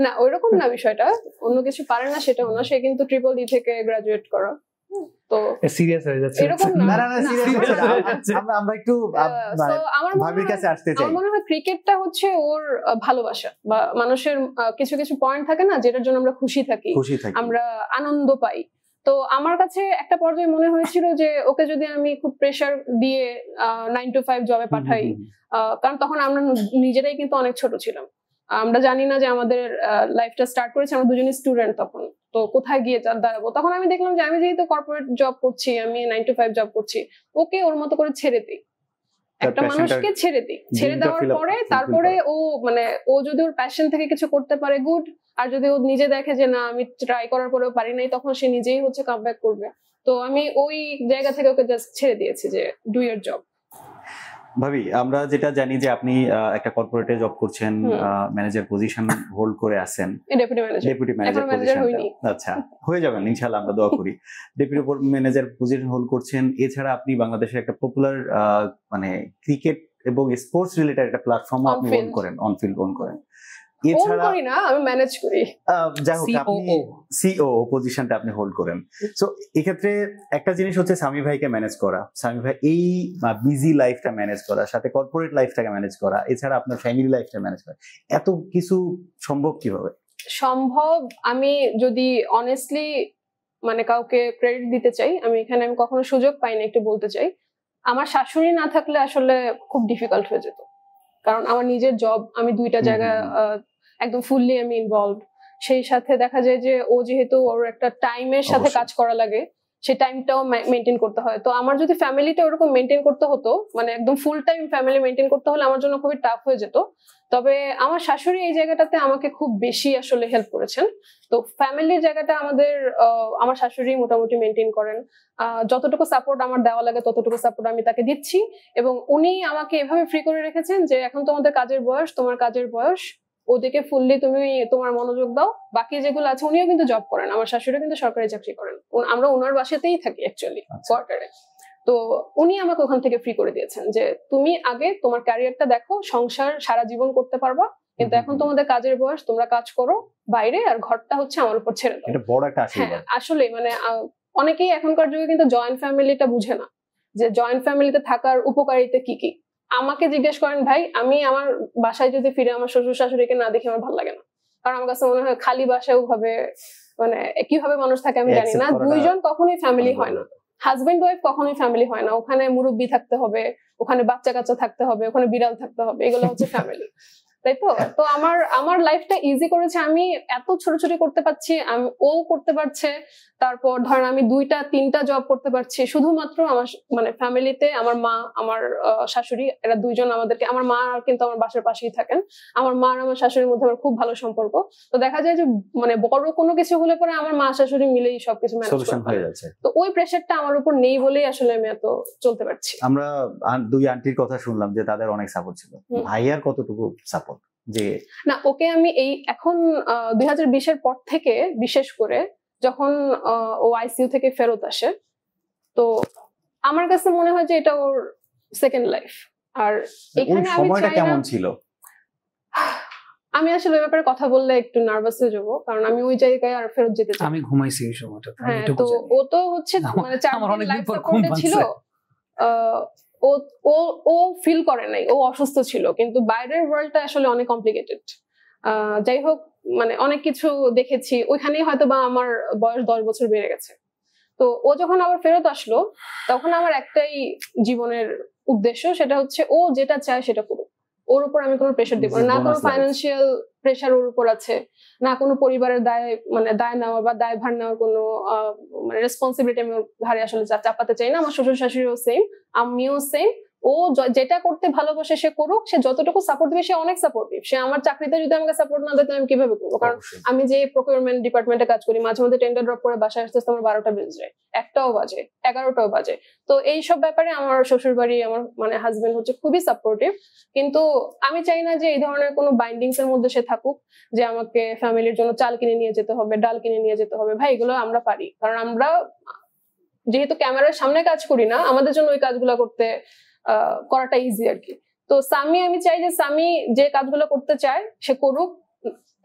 না ওইরকম না বিষয়টা, অন্য কিছু পারে না সেটাও না, সে কিন্তু EEE থেকে গ্রাজুয়েট করা। তো সিরিয়াস হয়ে যাচ্ছে এরকম না, আমরা একটু ভাবির কাছে আসতে চাই। আমার মনে হয় ক্রিকেটটা হচ্ছে ওর ভালোবাসা, বা মানুষের কিছু কিছু পয়েন্ট থাকে না যেটার জন্য আমরা খুশি থাকি, আমরা আনন্দ পাই। তো আমার কাছে একটা পর্যায়ে মনে হয়েছিল যে ওকে যদি আমি খুব প্রেসার দিয়ে 9 to 5 জবে পাঠাই, কারণ তখন আমরা নিজেরাই কিন্তু অনেক ছোট ছিলাম, আমরা জানি না যে আমাদের লাইফটা স্টার্ট করেছে, আমরা দুজনই স্টুডেন্ট তখন, তো কোথায় গিয়ে দাঁড়াবো। তখন আমি দেখলাম যে আমি যেহেতু কর্পোরেট জব করছি, আমি 9 to 5 জব করছি, ওকে ওর মতো করে ছেড়ে দিই। একটা মানুষকে ছেড়ে দিই, ছেড়ে দেওয়ার পরে তারপরে ও মানে ও যদি ওর প্যাশন থেকে কিছু করতে পারে গুড, আর যদি ও নিজে দেখে যে না আমি ট্রাই করার পরেও পারি নাই, তখন সে নিজেই হচ্ছে কামব্যাক করবে। তো আমি ওই জায়গা থেকে ওকে জাস্ট ছেড়ে দিয়েছি যে ডু ইওর জব। ভাবি, আমরা যেটা জানি যে আপনি একটা কর্পোরেটে জব করছেন, ম্যানেজার পজিশন হোল্ড করে আছেন, ডেপুটি ম্যানেজার পজিশন। আচ্ছা, হয়ে যাবেন ইনশাআল্লাহ, আমরা দোয়া করি। ডেপুটি ম্যানেজার পজিশন হোল্ড করছেন, এছাড়া আপনি বাংলাদেশের একটা পপুলার মানে ক্রিকেট এবং স্পোর্টস রিলেটেড একটা প্ল্যাটফর্ম আপনি ওন করেন, অন ফিল্ড ওন করেন। এছাড়া করি না, আমি ম্যানেজ করি। যাই হোক, আপনি সিও পজিশনটা আপনি হোল্ড করেন। সো এই ক্ষেত্রে একটা জিনিস হচ্ছে সামি ভাইকে ম্যানেজ করা, সামি ভাই এই বিজি লাইফটা ম্যানেজ করা, সাথে কর্পোরেট লাইফটাকে ম্যানেজ করা, এছাড়া আপনার ফ্যামিলি লাইফটা ম্যানেজ করা, এত কিছু সম্ভব কিভাবে? সম্ভব, আমি যদি অনেস্টলি মানে কাউকে ক্রেডিট দিতে চাই, আমি কখনো সুযোগ পাইনি, একটু বলতে চাই। আমার শাশুড়ি না থাকলে আসলে খুব ডিফিকাল্ট হয়ে যেত, কারণ আমার নিজের জব, আমি দুইটা জায়গায় একদম ফুললি আমি ইনভলভ। সেই সাথে দেখা যায় যে ও যেহেতু ওর একটা টাইমের সাথে কাজ করা লাগে, সেই টাইমটাও মেনটেন করতে হয়। তো আমার যদি ফ্যামিলিটা ওরকম মেনটেন করতে হতো, মানে একদম ফুল টাইম ফ্যামিলি মেনটেন করতে হলে আমার জন্য খুবই টাফ হয়ে যেত। তবে আমার শাশুড়ি এই জায়গাটাতে আমাকে খুব বেশি আসলে হেল্প করেছেন। তো ফ্যামিলির জায়গাটা আমার শাশুড়ি মোটামুটি মেনটেন করেন। যতটুকু সাপোর্ট আমার দেওয়া লাগে ততটুকু সাপোর্ট আমি তাকে দিচ্ছি, এবং উনি আমাকে এভাবে ফ্রি করে রেখেছেন যে এখন তোমাদের কাজের বয়স, তোমার কাজের বয়স, ওদিকে ফুললি তুমি তোমার মনোযোগ দাও। বাকি যেগুলো আছে, উনিও কিন্তু জব করেন, আমার শাশুড়িও কিন্তু সরকারি চাকরি করেন, আমরা ওনার বাসাতেই থাকি অ্যাকচুয়ালি কোয়ার্টারে। তো উনি আমাকে ওখান থেকে ফ্রি করে দিয়েছেন যে তুমি আগে তোমার ক্যারিয়ারটা দেখো, সংসার সারা জীবন করতে পারবা, কিন্তু এখন তোমাদের কাজের বয়স, তোমরা কাজ করো বাইরে, আর ঘরটা হচ্ছে আমার উপর ছেড়ে দাও। এটা বড় একটা আশীর্বাদ। আসলে মানে অনেকেই এখনকার যুগে কিন্তু জয়েন্ট ফ্যামিলিটা বুঝে না, যে জয়েন্ট ফ্যামিলিতে থাকার উপকারিতা কি কি। আমাকে জিজ্ঞেস করেন ভাই, আমি আমার বাসায় যদি ফিরে আমার শ্বশুর শাশুড়িকে না দেখে আমার ভালো লাগে না, কারণ আমার কাছে মনে হয় খালি বাসায় ভাবে মানে কিভাবে মানুষ থাকে আমি জানি না। দুইজন কখনোই ফ্যামিলি হয় না, হাজবেন্ড ওয়াইফ কখনোই ফ্যামিলি হয় না। ওখানে মুরব্বি থাকতে হবে, ওখানে বাচ্চা কাচ্চা থাকতে হবে, ওখানে বিড়াল থাকতে হবে, এগুলো হচ্ছে ফ্যামিলি, তাই তো? তো আমার লাইফটা ইজি করেছে, আমি এত ছোট করতে পারছি, ও করতে পারছে। তারপর ধরেন আমি 2-3টা জব করতে পারছি, শুধুমাত্র আমার মানে ফ্যামিলিতে আমার মা, আমার শাশুড়ি, এরা দুইজন আমাদেরকে, আমার মা কিন্তু আমার বাসার পাশেই থাকেন, আমার মা আর আমার শাশুড়ির মধ্যে আমার খুব ভালো সম্পর্ক। তো দেখা যায় যে মানে বড় কোনো কিছু হলে পরে আমার মা শাশুড়ি মিলেই সবকিছু ম্যানেজ হয়ে যাচ্ছে। তো ওই প্রেশারটা আমার উপর নেই বলেই আসলে আমি এত চলতে পারছি। আমরা দুই আন্টির কথা শুনলাম যে তাদের অনেক সাপোর্ট ছিল, ভাইয়ার কতটুকু সাপোর্ট? যে না, ওকে আমি এই এখন 2020-এর পর থেকে, বিশেষ করে যখন ও আইসিইউ থেকে ফেরত আসে, তো আমার কাছে মনে হয় যে এটা ওর সেকেন্ড লাইফ। আর এখানে সময়টা কেমন ছিল? আমি আসলে ওই ব্যাপারে কথা বললে একটু নার্ভাস হয়ে যাবো, কারণ আমি ওই জায়গায় আর ফেরত যেতে চাই। আমি ঘুমাইছি এই সময়টা। হ্যাঁ, তো ও তো হচ্ছে মানে 4 দিন লাইফ সাপোর্টে ছিল। ও ফিল করে নাই, ও অসুস্থ ছিল, কিন্তু বাইরের ওয়ার্ল্ডটা আসলে অনেক কমপ্লিকেটেড। যাই হোক, মানে অনেক কিছু দেখেছি ওইখানেই, হয়তো বা আমার বয়স 10 বছর বেড়ে গেছে। তো ও যখন আবার ফেরত আসলো, তখন আমার একটাই জীবনের উদ্দেশ্য, সেটা হচ্ছে ও যেটা চায় সেটা করুক। ওর উপর আমি কোনো প্রেশার দিব না, কোনো ফাইন্যান্সিয়াল প্রেশার ওর উপর আছে না, কোনো পরিবারের দায় নেওয়া বা দায়ভার নেওয়ার কোনো মানে রেসপন্সিবিলিটি আমি ওর ঘাড়ে আসলে চাপাতে চাই না। আমার শ্বশুর শাশুড়িও সেম, আমিও সেম। ও যেটা করতে ভালোবাসে সে করুক, সে যতটুকু সাপোর্ট দিবে, সে অনেক সাপোর্টিভ। সে আমার চাকরিতে যদি আমাকে সাপোর্ট না দেয়, আমি কিভাবে করবো? কারণ আমি যে প্রকিউরমেন্ট ডিপার্টমেন্টে কাজ করি, মাঝে মধ্যে টেন্ডার ড্রপ করে বাসায় আসতে আমার 12টা বেজে যায়, 1টাও বাজে, 11টাও বাজে। তো এইসব ব্যাপারে আমার শ্বশুর বাড়ি, আমার মানে হাজবেন্ড হচ্ছে খুবই সাপোর্টিভ। কিন্তু আমি চাই না যে এই ধরনের কোনো বাইন্ডিংস এর মধ্যে সে থাকুক, যে আমাকে ফ্যামিলির জন্য চাল কিনে নিয়ে যেতে হবে, ডাল কিনে নিয়ে যেতে হবে। ভাই, এগুলো আমরা পারি, কারণ আমরা যেহেতু ক্যামেরার সামনে কাজ করি না, আমাদের জন্য ওই কাজগুলো করাটা ইজি আর কি। তো আমি চাই যে সামি যে কাজগুলো করতে চায় সে করুক।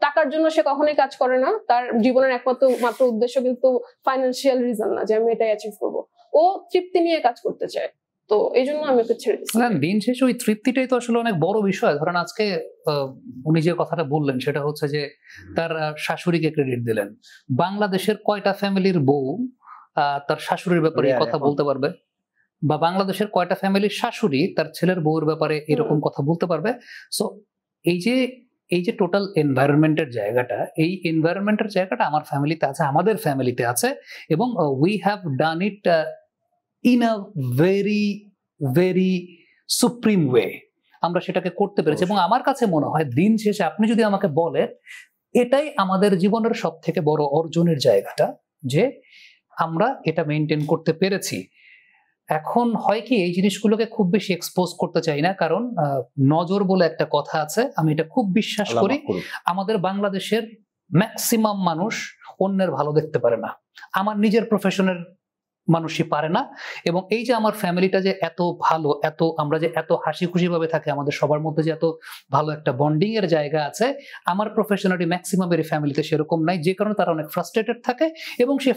টাকার জন্য সে কখনোই কাজ করে না, তার জীবনের একমাত্র উদ্দেশ্য কিন্তু ফাইন্যান্সিয়াল রিজন না যে আমি এটা অ্যাচিভ করবো। ও তৃপ্তি নিয়ে কাজ করতে চায়, তো এই জন্য আমি ওকে ছেড়ে দিচ্ছি। দিন শেষে ওই তৃপ্তিটাই তো আসলে অনেক বড় বিষয়। ধরেন আজকে উনি যে কথাটা বললেন সেটা হচ্ছে যে তার শাশুড়িকে ক্রেডিট দিলেন। বাংলাদেশের কয়টা ফ্যামিলির বউ তার শাশুড়ির ব্যাপারে কথা বলতে পারবে? বা বাংলাদেশের কয়টা ফ্যামিলির শাশুড়ি তার ছেলের বউর ব্যাপারে এরকম কথা বলতে পারবে? সো এই যে টোটাল এনভায়রনমেন্টের জায়গাটা, এই এনভায়রনমেন্টের জায়গাটা আমার ফ্যামিলিতে আছে, আমাদের ফ্যামিলিতে আছে, এবং we have done it in a very very supreme way আমরা সেটাকে করতে পেরেছি। এবং আমার কাছে মনে হয় দিন শেষে আপনি যদি আমাকে বলেন, এটাই আমাদের জীবনের সব থেকে বড় অর্জনের জায়গাটা, যে আমরা এটা মেনটেন করতে পেরেছি। এখন হয় কি, এই জিনিসগুলোকে খুব বেশি এক্সপোজ করতে চাই না, কারণ নজর বলে একটা কথা আছে, আমি এটা খুব বিশ্বাস করি। আমাদের বাংলাদেশের ম্যাক্সিমাম মানুষ অন্যের ভালো দেখতে পারে না, আমার নিজের প্রফেশনের মানুষই পারে না। এবং এই যে আমার ফ্যামিলিটা যে এত ভালো, এত আমরা যে এত হাসি খুশি ভাবে থাকি, আমাদের সবার মধ্যে যে এত ভালো একটা বন্ডিং এর জায়গা আছে, আমার প্রফেশনালি ম্যাক্সিমামের ফ্যামিলিতে সেরকম নাই, যে কারণে তারা অনেক ফ্রাস্ট্রেটেড থাকে এবং সেই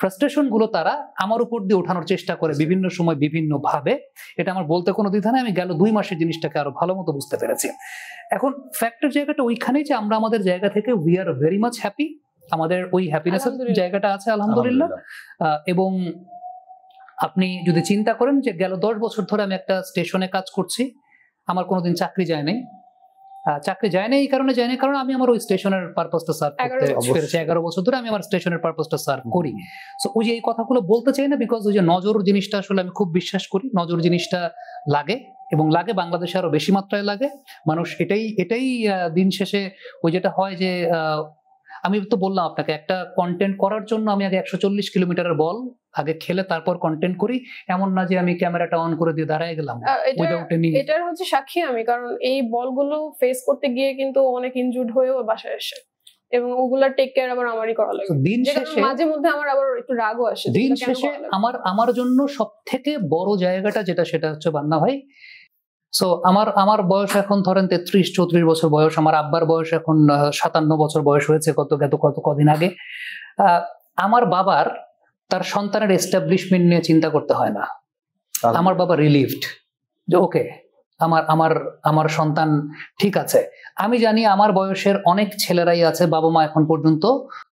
ফ্রাস্ট্রেশন গুলো তারা আমার উপর দিয়ে ওঠানোর চেষ্টা করে বিভিন্ন সময় বিভিন্ন ভাবে। এটা আমার বলতে কোনো দ্বিধা নেই, আমি গেল 2 মাসের জিনিসটাকে আরো ভালো মতো বুঝতে পেরেছি। এখন ফ্যাক্টের জায়গাটা ওইখানেই যে আমরা আমাদের জায়গা থেকে we are very much happy, আমাদের ওই হ্যাপিনেসের জায়গাটা আছে আলহামদুলিল্লাহ। এবং আপনি যদি চিন্তা করেন যে গেল 10 বছর ধরে আমি একটা স্টেশনে কাজ করছি, আমার কোনোদিন চাকরি যায় নাই। চাকরি যায় না এই কারণে যায় না কারণ আমি আমার ওই স্টেশনের পারপাসটা সার্ভ করতে পেরেছি। 11 বছর ধরে আমি আমার স্টেশনের পারপাসটা সার্ভ করি। সো ওই যে এই কথাগুলো বলতে চাই না, বিকজ ওই যে নজর জিনিসটা আসলে আমি খুব বিশ্বাস করি, নজর জিনিসটা লাগে এবং লাগে বাংলাদেশে আরো বেশি মাত্রায় লাগে। মানুষ এটাই দিন শেষে ওই যেটা হয় যে আমি তো বললাম আপনাকে, একটা কন্টেন্ট করার জন্য আমি আগে 140 কিলোমিটারের বল আগে খেলে তারপর কন্টেন্ট করি, এমন না যে আমি ক্যামেরাটা অন করে দিয়ে দাঁড়ায় গেলাম। এটার হচ্ছে সাক্ষী আমি, কারণ এই বলগুলো ফেস করতে গিয়ে কিন্তু অনেক ইনজুর্ড হয়েও বাসায় আসে এবং ওগুলা টেক কেয়ার আবার আমারই করা লাগে। দিন শেষে মাঝে মধ্যে আমার আবার একটু রাগও আসে। দিন শেষে আমার জন্য সবথেকে বড় জায়গাটা যেটা, সেটা হচ্ছে বান্না ভাই। সো আমার বয়স এখন ধরেন 33-34 বছর বয়স, আমার আব্বার বয়স এখন 57 বছর বয়স হয়েছে কদিন আগে। আমার বাবার তার সন্তানের এস্টাবলিশমেন্ট নিয়ে চিন্তা করতে হয় না। আমার বাবা রিলিভড যে ওকে আমার সন্তান ঠিক আছে। আমি জানি আমার বয়সের অনেক ছেলেরাই আছে, বাবা মা এখন পর্যন্ত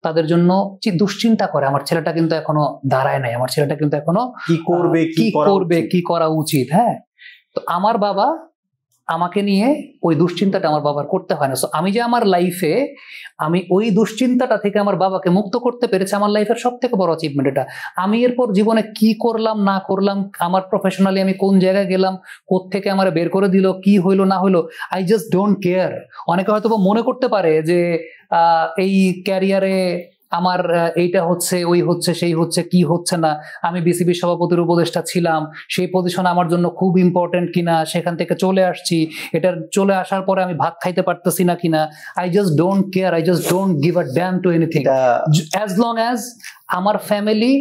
তাদের জন্য দুশ্চিন্তা করে, আমার ছেলেটা কিন্তু এখনো দাঁড়ায় নাই, আমার ছেলেটা কিন্তু এখনো কি করবে কি করা উচিত। হ্যাঁ, তো আমার বাবা আমাকে নিয়ে ওই দুশ্চিন্তাটা আমার বাবার করতে হয় না। সো আমি যে আমার লাইফে আমি ওই দুশ্চিন্তাটা থেকে আমার বাবাকে মুক্ত করতে পেরেছি, আমার লাইফের সব থেকে বড় অ্যাচিভমেন্ট এটা। আমি এরপর জীবনে কি করলাম না করলাম, আমার প্রফেশনালি আমি কোন জায়গায় গেলাম, কোত্থেকে আমার বের করে দিল, কি হইলো না হইলো, আই জাস্ট ডোন্ট কেয়ার। অনেকে হয়তো মনে করতে পারে যে এই ক্যারিয়ারে আমার এইটা হচ্ছে, ওই হচ্ছে, সেই হচ্ছে, কি হচ্ছে না, আমি বিসিবি সভাপতির উপদেষ্টা ছিলাম, সেই পজিশন আমার জন্য খুব ইম্পর্টেন্ট কিনা, সেখান থেকে চলে আসছি, এটা চলে আসার পরে আমি ভাত খাইতে পারতেছি না কিনা। I just don't care, I just don't give a dam two anything. As long as আমার ফ্যামিলি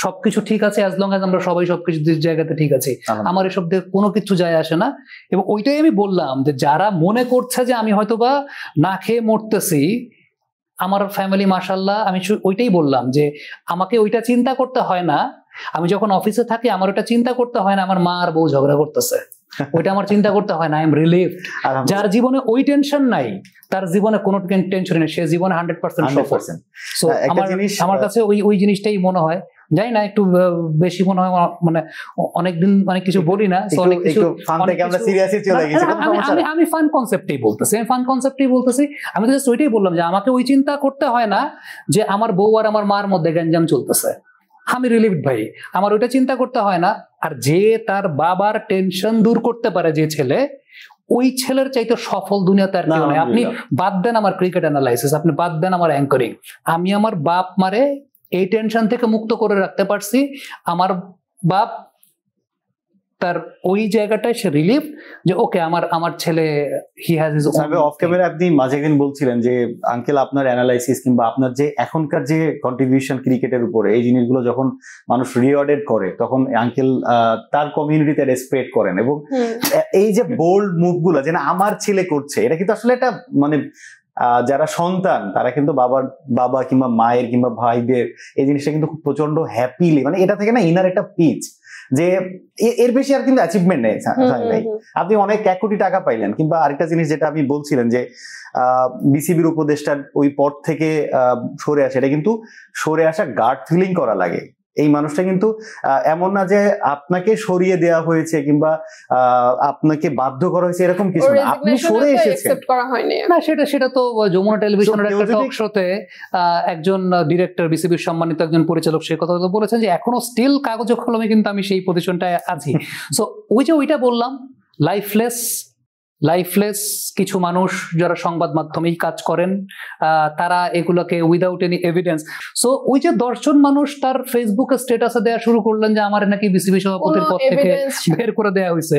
সবকিছু ঠিক আছে, অ্যাজ লং অ্যাজ আমরা সবাই সবকিছু জায়গাতে ঠিক আছি, আমার এসব দিয়ে কোনো কিছু যায় আসে না। এবং ওইটাই আমি বললাম যে যারা মনে করছে যে আমি হয়তোবা না খেয়ে মরতেছি, আমার ফ্যামিলি মাশাআল্লাহ, আমি ওইটাই বললাম যে আমাকে ওইটা চিন্তা করতে হয় না। আমি যখন অফিসে থাকি আমার ওইটা চিন্তা করতে হয় না আমার মা আর বউ ঝগড়া করতেছে, ওইটা আমার চিন্তা করতে হয় না। I am relieved. যার জীবনে ওই টেনশন নাই, তার জীবনে কোনো টেনশন নেই, সে জীবনে 100% সফল। সো আমার কাছে ওই জিনিসটাই মনে হয়, জানি না একটু বেশি মনে হয়, মানে অনেকদিন অনেক কিছু বলি না, আমি ফান কনসেপ্টেই বলতেছি, আমি তো ওইটাই বললাম যে আমাকে ওই চিন্তা করতে হয় না যে আমার বউ আর আমার মার মধ্যে গ্যাঞ্জাম চলতেছে, আমি রিলিভড ভাই, আমার ওইটা চিন্তা করতে হয় না। আর যে তার বাবার টেনশন দূর করতে পারে যে ছেলে, ওই ছেলের চাইতে সফল দুনিয়াতে আর কেউ নেই। আপনি বাদ দেন আমার ক্রিকেট অ্যানালাইসিস, আপনি বাদ দেন আমার অ্যাঙ্করিং, আমি আমার বাপ মারে এই টেনশন থেকে মুক্ত করে রাখতে পারছি। আমার বাপ তার ওই জায়গাটায় সে রিলিফ যে ওকে আমার ছেলে he has his own. Of camera আপনি মাঝে একদিন বলছিলেন যে আঙ্কেল আপনার অ্যানালাইসিস কিংবা আপনার যে এখনকার যে কন্ট্রিবিউশন ক্রিকেটের উপরে, এই জিনিসগুলো যখন মানুষ রিওয়ার্ডেড করে তখন আঙ্কেল তার কমিউনিটিতে রেসপেক্ট করেন। এবং এই যে বোল্ড মুভগুলো যে না আমার ছেলে করছে, এটা কিন্তু আসলে একটা মানে যারা সন্তান তারা কিন্তু বাবা কিংবা মায়ের কিংবা ভাইদের এই জিনিসটা কিন্তু খুব প্রচন্ড হ্যাপিলি, মানে এটা থেকে না ইনার একটা পিচ যে এর বেশি আর কিন্তু অ্যাচিভমেন্ট নেই। আপনি অনেক 1 কোটি টাকা পাইলেন, কিংবা আরেকটা জিনিস যেটা আপনি বলছিলেন যে বিসিবির উপদেষ্টার ওই পদ থেকে সরে আসে, এটা কিন্তু সরে আসা গার্ড ফিলিং করা লাগে। এই মানুষটা কিন্তু এমন না যে আপনাকে সরিয়ে দেওয়া হয়েছে কিংবা আপনাকে বাধ্য করা হয়েছে, এরকম কিছু না, আপনি সরে এসেছেন। না, সেটা তো যমুনা টেলিভিশনের একটা টক শোতে একজন ডিরেক্টর, বিসিবির সম্মানিত একজন পরিচালক সে কথা বলেছেন যে এখনো স্টিল কাগজে কলমে কিন্তু আমি সেই পজিশনটায় আছি। সো ওইটা বললাম, লাইফলেস কিছু মানুষ যারা সংবাদ মাধ্যমেই কাজ করেন, তারা এগুলোকে উইদাউট এনি এভিডেন্স। সো ওই যে 10 জন মানুষ তার ফেসবুকে স্ট্যাটাসে দেওয়া শুরু করলেন যে আমার নাকি বিসিবি সভাপতির পদ থেকে বের করে দেওয়া হয়েছে,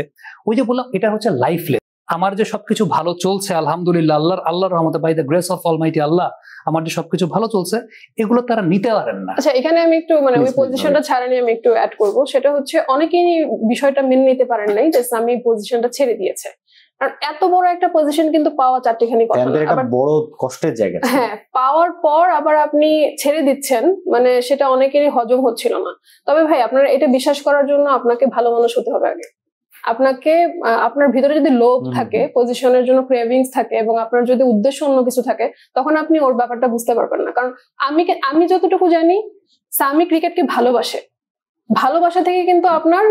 ওই যে বললাম এটা হচ্ছে লাইফলেস। আমার যে সবকিছু ভালো চলছে আলহামদুলিল্লাহ, আল্লাহর রহমতে, by the grace of almighty Allah, আমার যে সবকিছু ভালো চলছে, এগুলো তারা নিতে পারেন না। আচ্ছা, এখানে আমি একটু ওই পজিশনটা ছাড়া নিয়ে আমি একটু অ্যাড করব। সেটা হচ্ছে অনেকেই বিষয়টা মেনে নিতে পারেন নাই যে সামি পজিশনটা ছেড়ে দিয়েছে। কারণ এত বড় একটা পজিশন কিন্তু পাওয়া চারটিখানি কথা না, আবার বড় কষ্টের জায়গা। হ্যাঁ, পাওয়ার পর আবার আপনি ছেড়ে দিচ্ছেন, মানে সেটা অনেকেরই হজম হচ্ছিল না। তবে ভাই, আপনার এটা বিশ্বাস করার জন্য আপনাকে ভালো মানুষ হতে হবে আগে। আপনাকে, আপনার ভিতরে যদি লোভ থাকে, পজিশনের জন্য ক্রেভিংস থাকে, এবং আপনার যদি উদ্দেশ্য অন্য কিছু থাকে, তখন আপনি ওর ব্যাপারটা বুঝতে পারবেন না। কারণ আমি যতটুকু জানি, সামি ক্রিকেটকে ভালোবাসা থেকে কিন্তু আপনার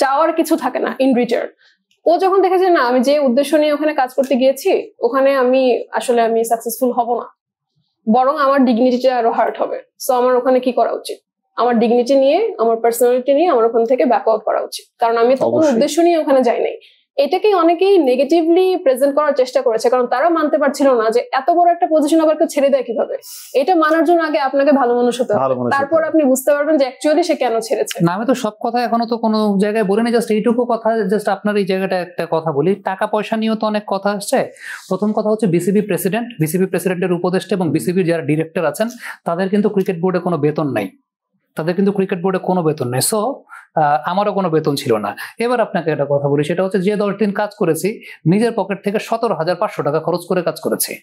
চাওয়ার কিছু থাকে না ইন রিটার্ন। ও যখন দেখেছে না, আমি যে উদ্দেশ্য নিয়ে ওখানে কাজ করতে গিয়েছি, ওখানে আমি সাকসেসফুল হব না, বরং আমার ডিগনিটিটা আরো হার্ট হবে। সো আমার ওখানে কি করা উচিত? আমার ডিগনিটি নিয়ে, আমার পার্সোনালিটি নিয়ে আমার ওখান থেকে ব্যাক আউট করা উচিত। কারণ আমি তো কোনো উদ্দেশ্য নিয়ে ওখানে যাই নাই। এটাকেই অনেকেই নেগেটিভলি প্রেজেন্ট করার চেষ্টা করেছে, কারণ তারা মানতে পারছিল না যে এত বড় একটা পজিশন আবার কেউ ছেড়ে দেয় কিভাবে। এটা মানার জন্য আগে আপনাকে ভালো মানুষ হতে হবে, তারপর আপনি বুঝতে পারবেন যে অ্যাকচুয়ালি সে কেন ছেড়েছে। না, আমি তো সব কথা এখনো তো কোনো জায়গায় বলিনি, জাস্ট এইটুকু কথা, জাস্ট আপনার এই জায়গাটা একটা কথা বলি। টাকা পয়সা নিয়েও তো অনেক কথা আসছে। প্রথম কথা হচ্ছে বিসিবি প্রেসিডেন্টের উপদেষ্টা এবং বিসিবির যারা ডিরেক্টর আছেন, তাদের কিন্তু ক্রিকেট বোর্ডে কোনো বেতন নাই। সো আমারও কোনো বেতন ছিল না। এবার আপনাকে একটা কথা বলি, সেটা হচ্ছে যে 10 দিন কাজ করেছি, নিজের পকেট থেকে 17,500 টাকা খরচ করে কাজ করেছি।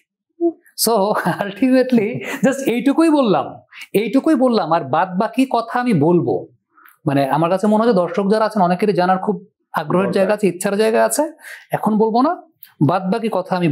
সো আলটিমেটলি জাস্ট এইটুকুই বললাম, আর বাদ বাকি কথা আমি বলবো। মানে আমার কাছে মনে হয় দর্শক যারা আছেন অনেকেরই জানার খুব আগ্রহের জায়গা আছে, ইচ্ছার জায়গা আছে, এখন বলবো না, বাদ বাকি কথা আমি